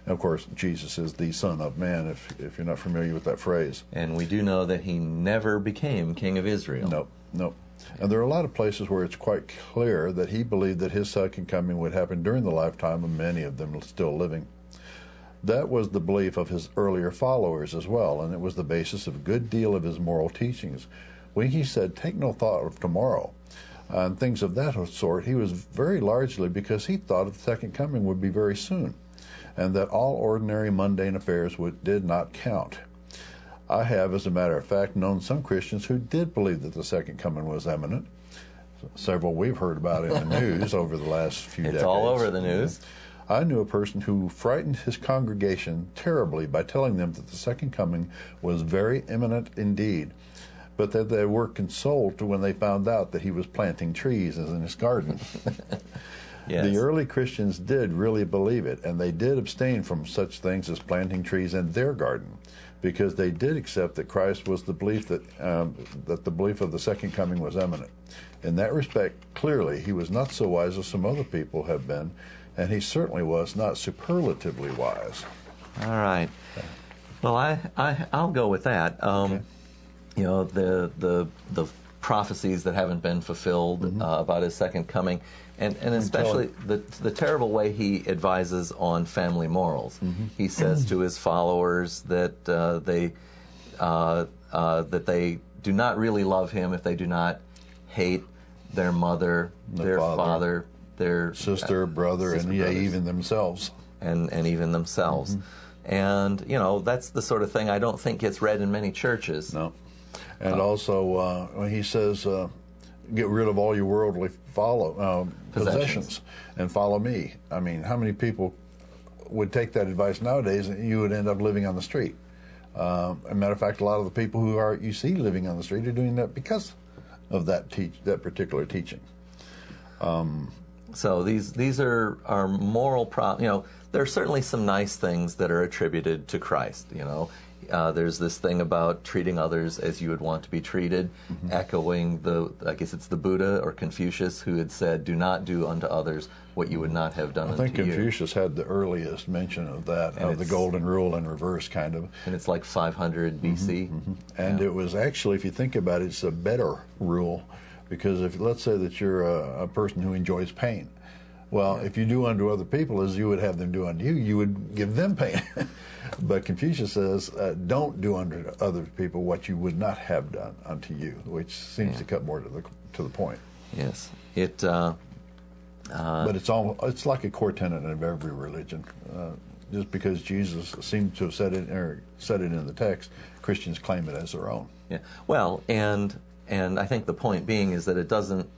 And of course, Jesus is the Son of Man, if you're not familiar with that phrase. And we do know that he never became King of Israel. Nope. And there are a lot of places where it's quite clear that he believed that his second coming would happen during the lifetime of many of them still living. That was the belief of his earlier followers as well, and it was the basis of a good deal of his moral teachings. When he said, take no thought of tomorrow, and things of that sort, he was very largely because he thought the second coming would be very soon, and that all ordinary mundane affairs did not count. I have, as a matter of fact, known some Christians who did believe that the second coming was imminent. Several we've heard about in the news over the last few decades. It's all over the news. I knew a person who frightened his congregation terribly by telling them that the second coming was very imminent indeed, but that they were consoled when they found out that he was planting trees in his garden. Yes. The early Christians did really believe it, and they did abstain from such things as planting trees in their garden, because they did accept that Christ was the belief that the belief of the second coming was imminent. In that respect, clearly, he was not so wise as some other people have been, and he certainly was not superlatively wise. All right. Well, I'll go with that. Okay. You know, the prophecies that haven't been fulfilled about his second coming, and especially the terrible way he advises on family morals. He says to his followers that they do not really love him if they do not hate their mother, their father, their sister, brother, and even themselves. And even themselves. And, you know, that's the sort of thing I don't think gets read in many churches. No. And also, when he says, get rid of all your worldly possessions and follow me. I mean, how many people would take that advice nowadays and you would end up living on the street? As a matter of fact, a lot of the people who you see living on the street are doing that because of that particular teaching. So these are moral problems. You know, there are certainly some nice things that are attributed to Christ. You know, There's this thing about treating others as you would want to be treated, echoing I guess it's the Buddha or Confucius who had said, "Do not do unto others what you would not have done unto you." I think Confucius had the earliest mention of that, of the golden rule in reverse, kind of. And it's like 500 BC. And it was actually, if you think about it, it's a better rule, because if let's say that you're a person who enjoys pain. Well, if you do unto other people as you would have them do unto you, you would give them pain. But Confucius says, don't do unto other people what you would not have done unto you, which seems to cut more to the point. Yes. But it's like a core tenet of every religion. Just because Jesus seems to have said it in the text, Christians claim it as their own. Yeah. Well, and I think the point being is that it doesn't.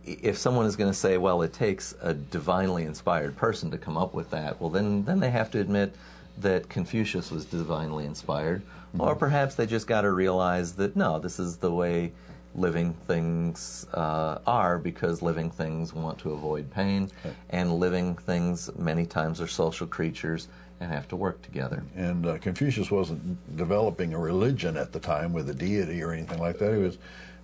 If someone is going to say, well, it takes a divinely inspired person to come up with that, well, then they have to admit that Confucius was divinely inspired, or perhaps they just got to realize that no, this is the way living things are, because living things want to avoid pain, and living things many times are social creatures and have to work together. And Confucius wasn't developing a religion at the time with a deity or anything like that.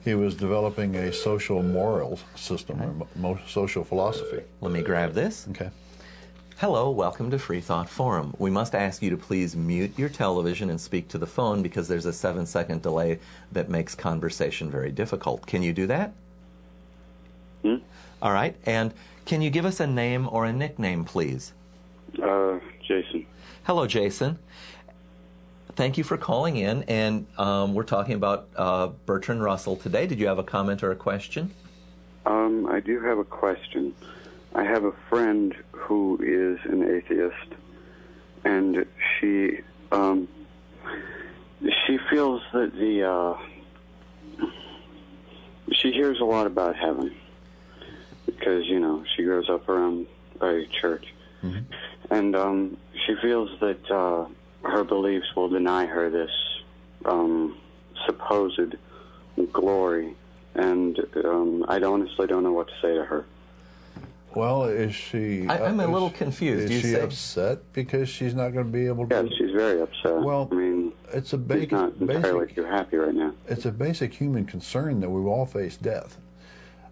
He was developing a social moral system, or social philosophy. Let me grab this. Okay. Hello, welcome to Freethought Forum. We must ask you to please mute your television and speak to the phone because there's a 7-second delay that makes conversation very difficult. Can you do that? All right. And can you give us a name or a nickname, please? Jason. Hello, Jason. Thank you for calling in, and we're talking about Bertrand Russell today. Did you have a comment or a question? I do have a question. I have a friend who is an atheist, and she feels that she hears a lot about heaven because, she grows up around by church. And she feels that her beliefs will deny her this supposed glory, and I honestly don't know what to say to her. Well, is she... I'm a little confused. Is she upset because she's not going to be able to... Yeah, she's very upset. Well, I mean, it's a she's not entirely too happy right now. It's a basic human concern that we all face death.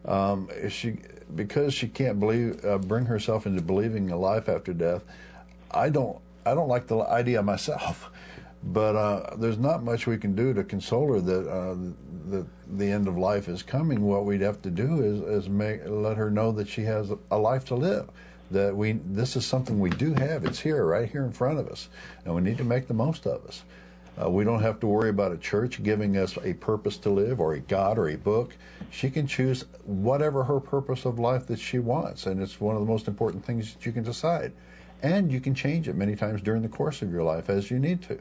Because she can't bring herself into believing a life after death. I don't like the idea myself, but there's not much we can do to console her that the end of life is coming. What we'd have to do is let her know that she has a life to live. That this is something we do have. It's here, right here in front of us, and we need to make the most of us. We don't have to worry about a church giving us a purpose to live, or a God, or a book. She can choose whatever her purpose of life that she wants, and it's one of the most important things that you can decide. And you can change it many times during the course of your life as you need to.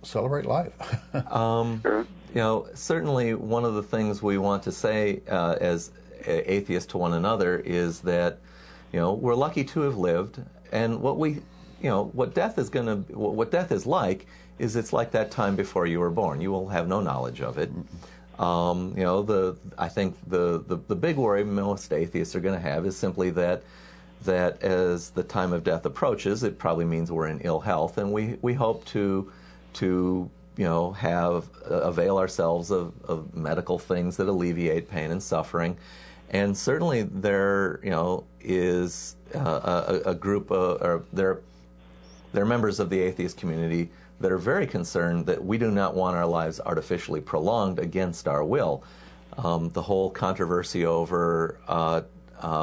Celebrate life. Certainly one of the things we want to say as atheists to one another is that, we're lucky to have lived, and what death is like is it's like that time before you were born. You will have no knowledge of it. I think the big worry most atheists are going to have is simply that as the time of death approaches, it probably means we're in ill health, and we hope to avail ourselves of medical things that alleviate pain and suffering. And certainly there is a group there are members of the atheist community that are very concerned that we do not want our lives artificially prolonged against our will. The whole controversy over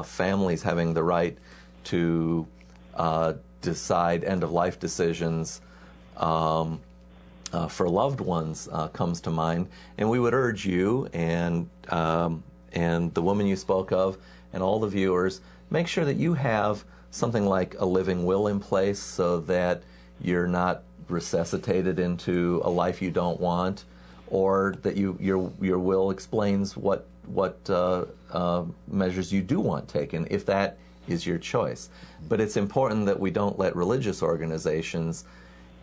families having the right to decide end-of-life decisions for loved ones comes to mind, and we would urge you and the woman you spoke of and all the viewers, make sure that you have something like a living will in place so that you're not resuscitated into a life you don't want, or that your will explains what measures you do want taken, if that is your choice. But it's important that we don't let religious organizations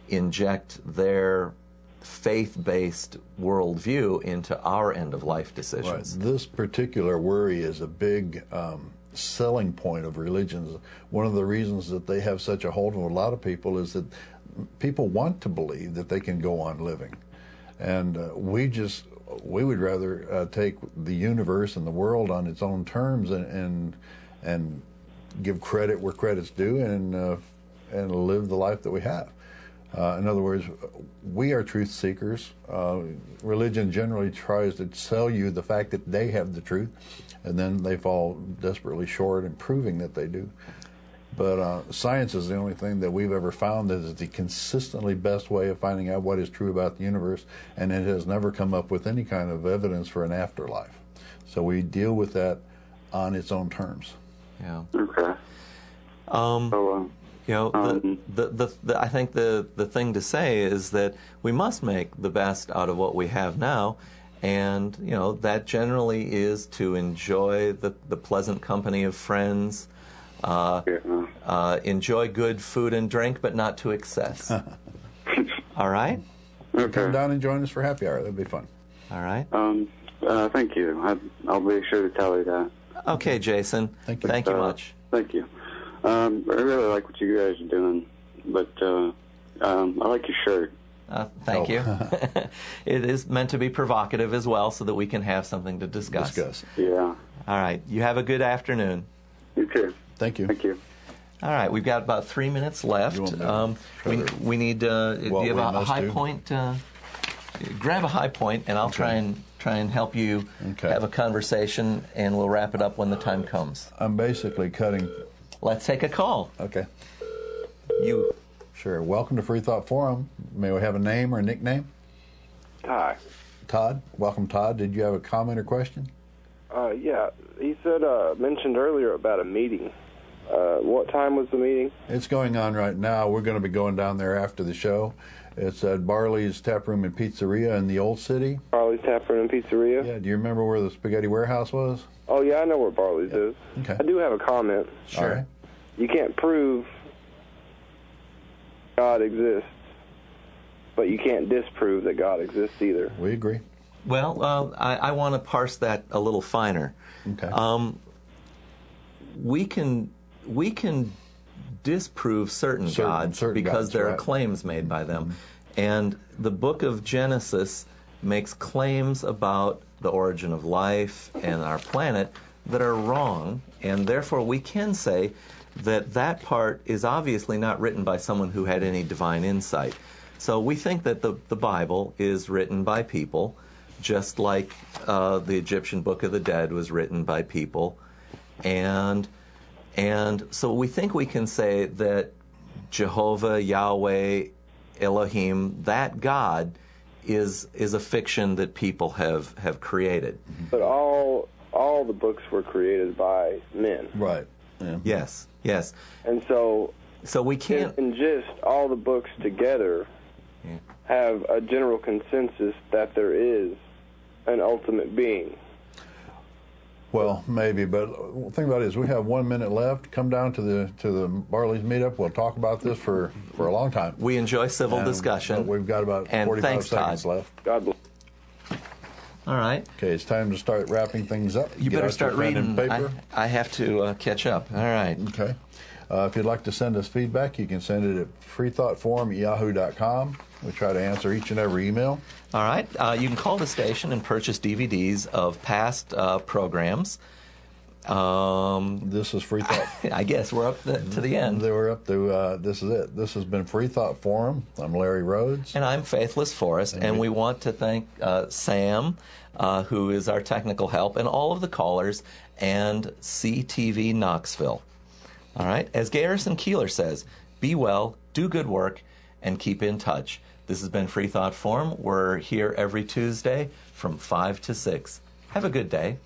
inject their faith-based worldview into our end-of-life decisions. Right. This particular worry is a big selling point of religions. One of the reasons that they have such a hold on a lot of people is that people want to believe that they can go on living. And we would rather take the universe and the world on its own terms and give credit where credit's due and live the life that we have. In other words, we are truth seekers. Religion generally tries to sell you the fact that they have the truth, and then they fall desperately short in proving that they do. But science is the only thing that we've ever found that is the consistently best way of finding out what is true about the universe, and it has never come up with any kind of evidence for an afterlife. So we deal with that on its own terms. Yeah. Okay. You know, I think the thing to say is that we must make the best out of what we have now, and you know that generally is to enjoy the pleasant company of friends, enjoy good food and drink, but not to excess. All right. Okay. Come down and join us for happy hour. That'd be fun. All right. Thank you. I'll be sure to tell you that. Okay, Jason. Thank you. Thank you much. Thank you. I really like what you guys are doing, but I like your shirt. Thank you. It is meant to be provocative as well, so that we can have something to discuss. Yeah. All right. You have a good afternoon. You too. Thank you. Thank you. All right. We've got about 3 minutes left. We need. Do you have a high point? Grab a high point, and I'll try and help you have a conversation, and we'll wrap it up when the time comes. I'm basically cutting. Let's take a call. Okay. You. Sure. Welcome to Freethought Forum. May we have a name or a nickname? Hi. Todd. Welcome, Todd. Did you have a comment or question? Yeah. He said mentioned earlier about a meeting. What time was the meeting? It's going on right now. We're going to be going down there after the show. It's at Barley's Tap Room and Pizzeria in the Old City. Barley's Tap Room and Pizzeria? Yeah. Do you remember where the Spaghetti Warehouse was? Oh, yeah, I know where Barley's is. Okay. I do have a comment. Sure. All right. You can't prove God exists, but you can't disprove that God exists either. We agree. Well, I want to parse that a little finer. Okay. We can disprove certain gods because there are claims made by them. Mm-hmm. And the book of Genesis makes claims about the origin of life and our planet that are wrong, and therefore we can say that that part is obviously not written by someone who had any divine insight. So we think that the Bible is written by people, just like the Egyptian Book of the Dead was written by people. And so we think we can say that Jehovah, Yahweh, Elohim, that God is a fiction that people have created. But all the books were created by men. Right. Yeah. Yes. And so we can't in just all the books together have a general consensus that there is an ultimate being. Well, maybe, but the thing about it is we have 1 minute left. Come down to the Barley's meetup. We'll talk about this for a long time. We enjoy civil discussion. We've got about 45 seconds left. God bless. All right. Okay, it's time to start wrapping things up. You better start reading. Paper. I have to catch up. All right. Okay. If you'd like to send us feedback, you can send it at freethoughtforum@yahoo.com. We try to answer each and every email. All right. You can call the station and purchase DVDs of past programs. This is Freethought. I guess we're up to the end. We're up to, this is it. This has been Freethought Forum. I'm Larry Rhodes. And I'm Faithless Forrest. And we want to thank Sam, who is our technical help, and all of the callers, and CTV Knoxville. All right. As Garrison Keeler says, be well, do good work, and keep in touch. This has been Freethought Forum. We're here every Tuesday from 5 to 6. Have a good day.